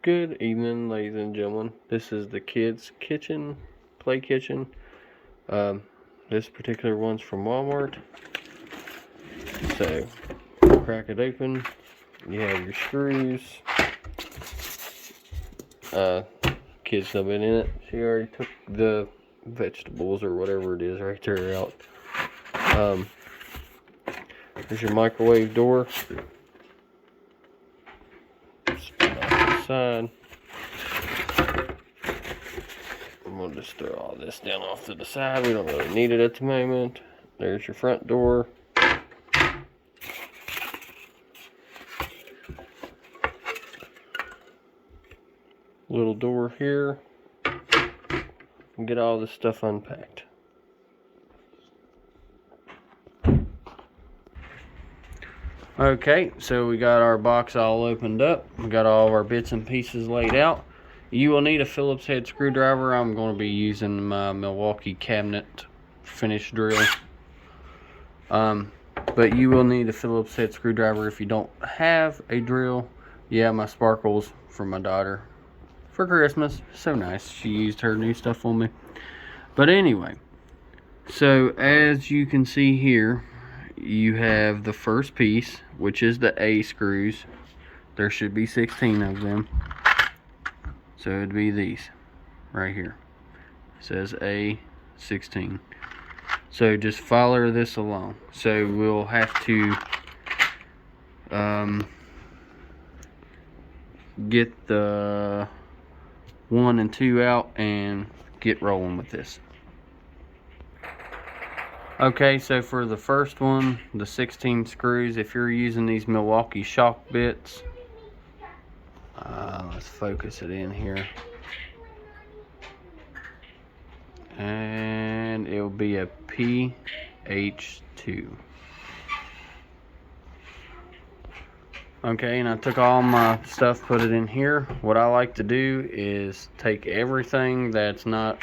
Good evening, ladies and gentlemen. This is the kids' kitchen, play kitchen. This particular one's from Walmart. So, crack it open. You have your screws. Kids have been in it. She already took the vegetables or whatever it is right there out. There's your microwave door. Spin off the side. We'll just throw all this down off to the side. We don't really need it at the moment. There's your front door. Little door here. And get all this stuff unpacked. Okay, so we got our box all opened up. We got all of our bits and pieces laid out. You will need a Phillips head screwdriver. I'm going to be using my Milwaukee cabinet finish drill. But you will need a Phillips head screwdriver if you don't have a drill. Yeah, my sparkles from my daughter for Christmas. So nice. She used her new stuff on me. But anyway, so as you can see here, you have the first piece, which is the A screws. There should be 16 of them. So it'd be these right here. It says A16. So just follow this along. So we'll have to get the 1 and 2 out and get rolling with this. Okay, so for the first one, the 16 screws, if you're using these Milwaukee shock bits, let's focus it in here. And it'll be a PH2. Okay, and I took all my stuff, put it in here. What I like to do is take everything that's not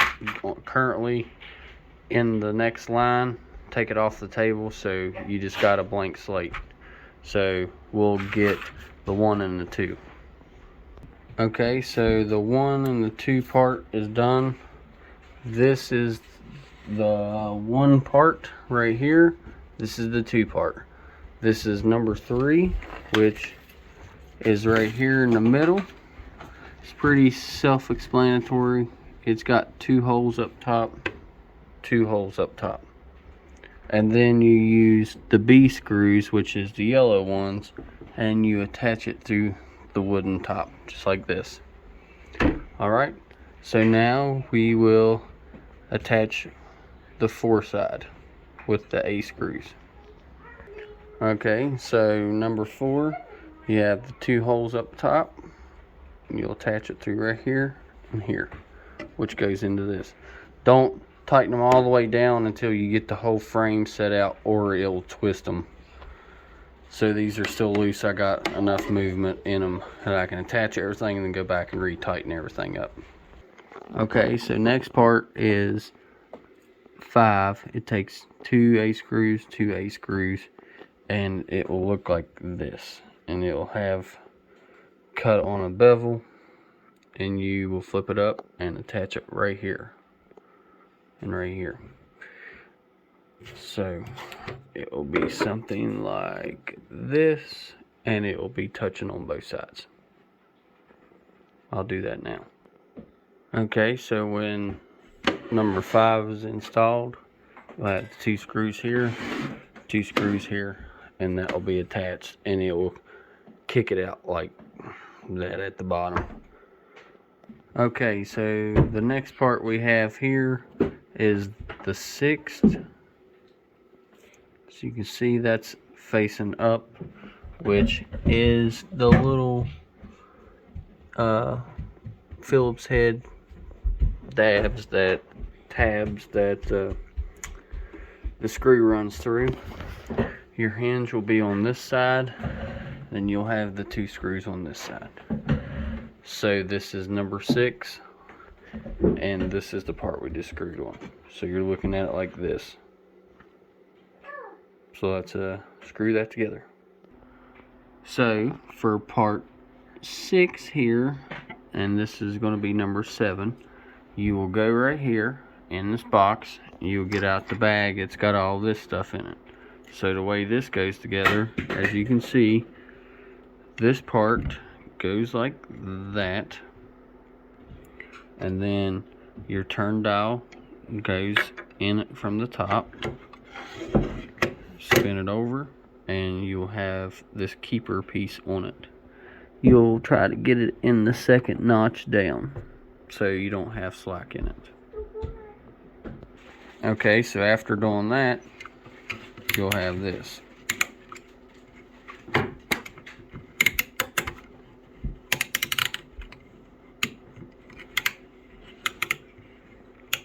currently in the next line, take it off the table, so you just got a blank slate. So we'll get the 1 and the 2. Okay, so the 1 and the 2 part is done. This is the 1 part right here. This is the 2 part. This is number 3, which is right here in the middle. It's pretty self-explanatory. It's got 2 holes up top, 2 holes up top. And then you use the B screws, which is the yellow ones, and you attach it through the wooden top, just like this. Alright, so now we will attach the foreside with the A screws. Okay, so number 4, you have the 2 holes up top. You'll attach it through right here and here, which goes into this. Don't tighten them all the way down until you get the whole frame set out, or it'll twist them. So these are still loose. I got enough movement in them that I can attach everything and then go back and re-tighten everything up. Okay, so next part is 5. It takes 2 A screws, 2 A screws, and it will look like this. And it will have cut on a bevel, and you will flip it up and attach it right here and right here. So it will be something like this, and it will be touching on both sides. I'll do that now. Okay, so when number 5 is installed, you'll have the 2 screws here, 2 screws here, and that will be attached, and it will kick it out like that at the bottom. Okay, so the next part we have here is the 6th. So you can see that's facing up, which is the little Phillips head tabs that the screw runs through. Your hinge will be on this side, then you'll have the 2 screws on this side. So this is number 6, and this is the part we just screwed on. So you're looking at it like this. So let's screw that together. So for part 6 here, and this is going to be number 7. You will go right here in this box. You'll get out the bag. It's got all this stuff in it. So the way this goes together, as you can see, this part goes like that, and then your turn dial goes in it from the top. Spin it over, and you'll have this keeper piece on it. You'll try to get it in the second notch down so you don't have slack in it. Okay, so after doing that, you'll have this.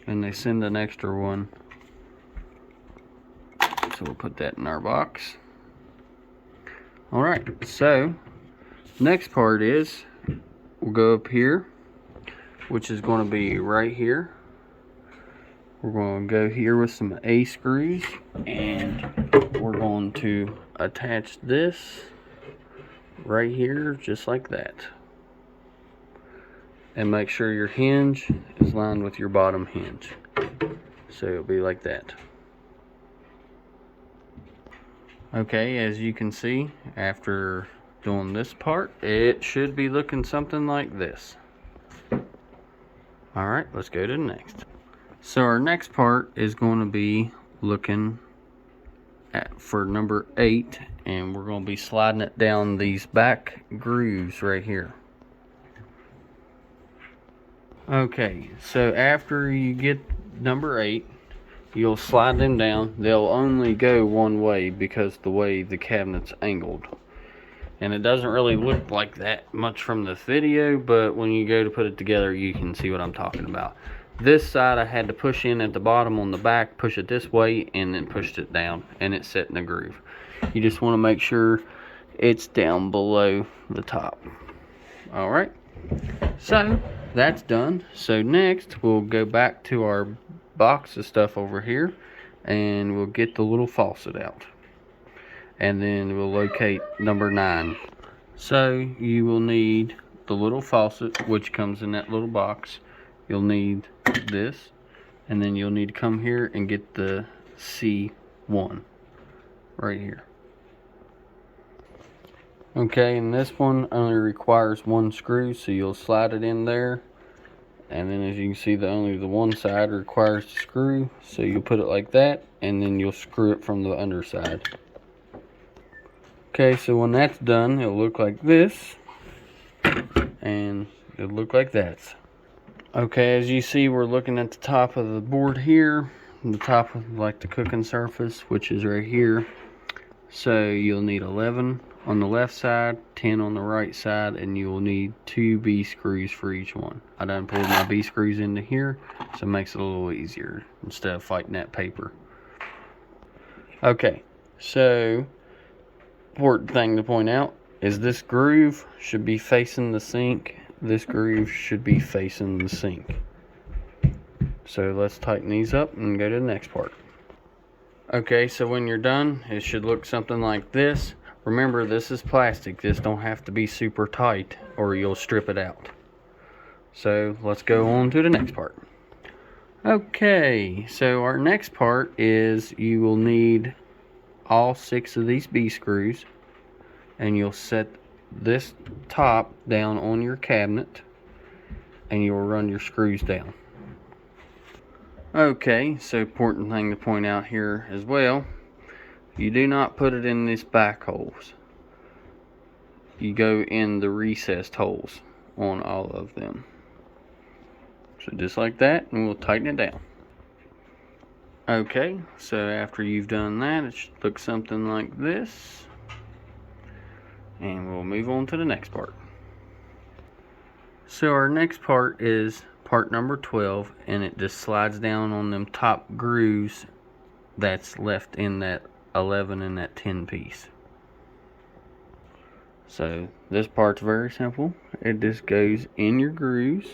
And they send an extra one, so we'll put that in our box. Alright, so next part is we'll go up here, which is going to be right here. We're going to go here with some A screws, and we're going to attach this right here just like that, and make sure your hinge is lined with your bottom hinge, so it'll be like that. Okay, as you can see, after doing this part, it should be looking something like this. Alright, let's go to the next. So our next part is going to be looking for number 8, and we're going to be sliding it down these back grooves right here. Okay, so after you get number 8, you'll slide them down. They'll only go one way because the way the cabinet's angled. And it doesn't really look like that much from the video, but when you go to put it together, you can see what I'm talking about. This side I had to push in at the bottom on the back, push it this way, and then pushed it down, and it's set in the groove. You just want to make sure it's down below the top. Alright, so that's done. So next we'll go back to our box of stuff over here, and we'll get the little faucet out, and then we'll locate number 9. So you will need the little faucet, which comes in that little box. You'll need this, and then you'll need to come here and get the C1 right here. Okay, and this one only requires 1 screw, so you'll slide it in there, and then as you can see, only the one side requires the screw, so you'll put it like that, and then you'll screw it from the underside. Okay, so when that's done, it'll look like this, and it'll look like that. Okay, as you see, we're looking at the top of the board here, the top of like the cooking surface, which is right here. So you'll need 11 on the left side, 10 on the right side, and you will need 2 B screws for each one. I done pulled my B screws into here, so it makes it a little easier instead of fighting that paper. Okay, so important thing to point out is this groove should be facing the sink. This groove should be facing the sink. So let's tighten these up and go to the next part. Okay, so when you're done, it should look something like this. Remember, this is plastic. This don't have to be super tight or you'll strip it out. So let's go on to the next part. Okay, so our next part is you will need all 6 of these B screws, and you'll set this top down on your cabinet, and you will run your screws down. Okay, so important thing to point out here as well, you do not put it in these back holes. You go in the recessed holes on all of them. So just like that, and we'll tighten it down. Okay, so after you've done that, it should look something like this. And we'll move on to the next part. So our next part is part number 12, and it just slides down on them top grooves that's left in that 11 and that 10 piece. So this part's very simple. It just goes in your grooves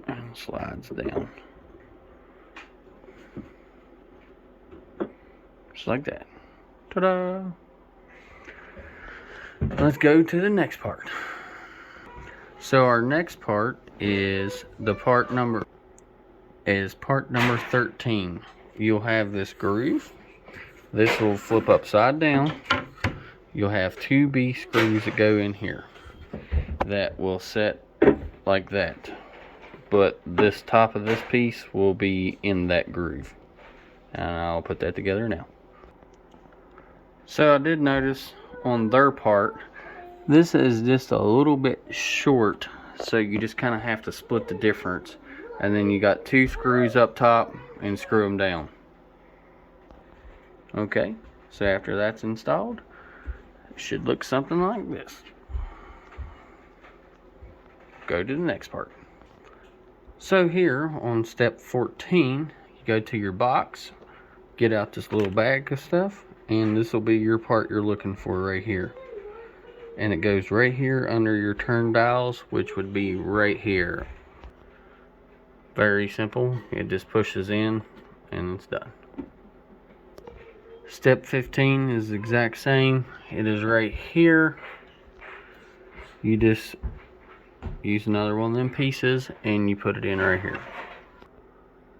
and slides down. Just like that. Ta-da! let's go to the next part. So our next part is part number 13. You'll have this groove. This will flip upside down. You'll have 2 B screws that go in here that will set like that, but this top of this piece will be in that groove, and I'll put that together now. So I did notice on their part, this is just a little bit short, so you just kind of have to split the difference, and then you got 2 screws up top and screw them down. Okay, so after that's installed, it should look something like this. Go to the next part. So here on step 14, you go to your box, get out this little bag of stuff, and this will be your part you're looking for right here. And it goes right here under your turn dials, which would be right here. Very simple. It just pushes in and it's done. Step 15 is the exact same. It is right here. You just use another one of them pieces and you put it in right here.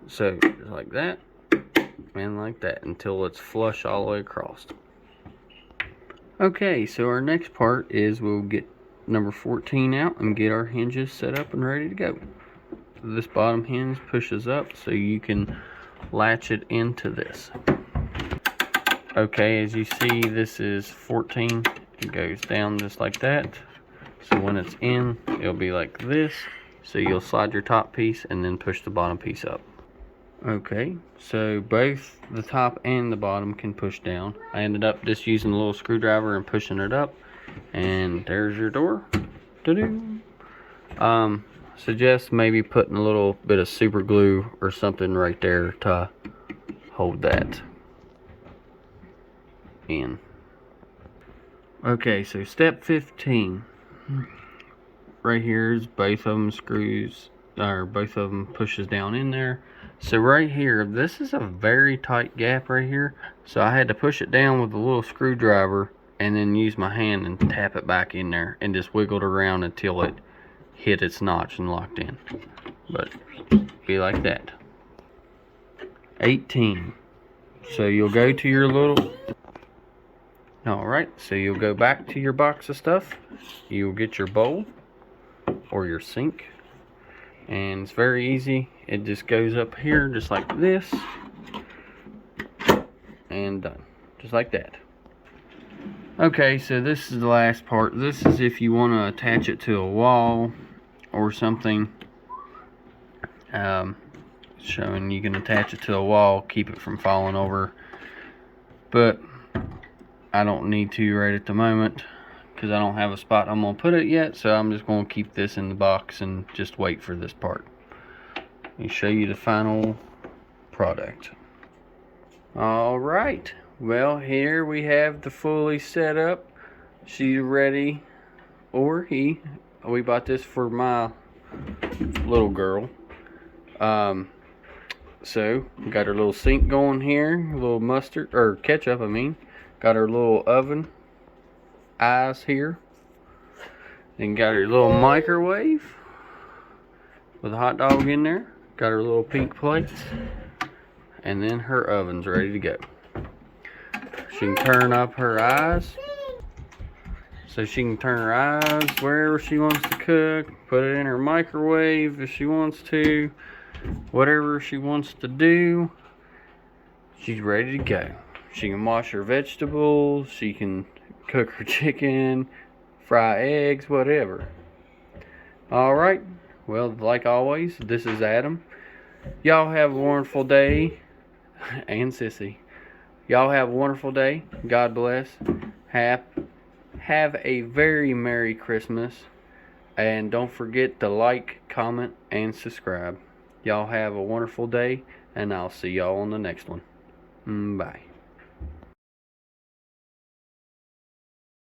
So just like that and like that until it's flush all the way across. Okay, so our next part is we'll get number 14 out and get our hinges set up and ready to go. This bottom hinge pushes up so you can latch it into this. Okay, as you see, this is 14. It goes down just like that. So when it's in, it'll be like this. So you'll slide your top piece and then push the bottom piece up. Okay, so both the top and the bottom can push down. I ended up just using a little screwdriver and pushing it up. And there's your door. Doo-doo. Suggest maybe putting a little bit of super glue or something right there to hold that in. Okay, so step 15. Right here is both of them screws, or both of them pushes down in there. So right here, this is a very tight gap right here. So I had to push it down with a little screwdriver and then use my hand and tap it back in there and just wiggle it around until it hit its notch and locked in. But be like that. 18. So you'll go to your little... Alright, so you'll go back to your box of stuff. You'll get your bowl or your sink. And it's very easy. It just goes up here just like this. And done. Just like that. Okay, so this is the last part. This is if you want to attach it to a wall or something. Showing you can attach it to a wall, keep it from falling over. But I don't need to right at the moment because I don't have a spot I'm going to put it yet. So I'm just going to keep this in the box and just wait for this part. Let me show you the final product. Alright, well here we have the fully set up. She's ready, or he. We bought this for my little girl. So got her little sink going here, a little mustard or ketchup, I mean. Got her little oven eyes here. Then got her little microwave with a hot dog in there. Got her little pink plates. And then her oven's ready to go. She can turn up her eyes. So she can turn her eyes wherever she wants to cook. Put it in her microwave if she wants to. Whatever she wants to do. She's ready to go. She can wash her vegetables. She can cook her chicken. Fry eggs. Whatever. Alright. Well, like always, this is Adam. Y'all have a wonderful day. And Sissy. Y'all have a wonderful day. God bless. Have a very Merry Christmas. And don't forget to like, comment, and subscribe. Y'all have a wonderful day. And I'll see y'all on the next one. Bye.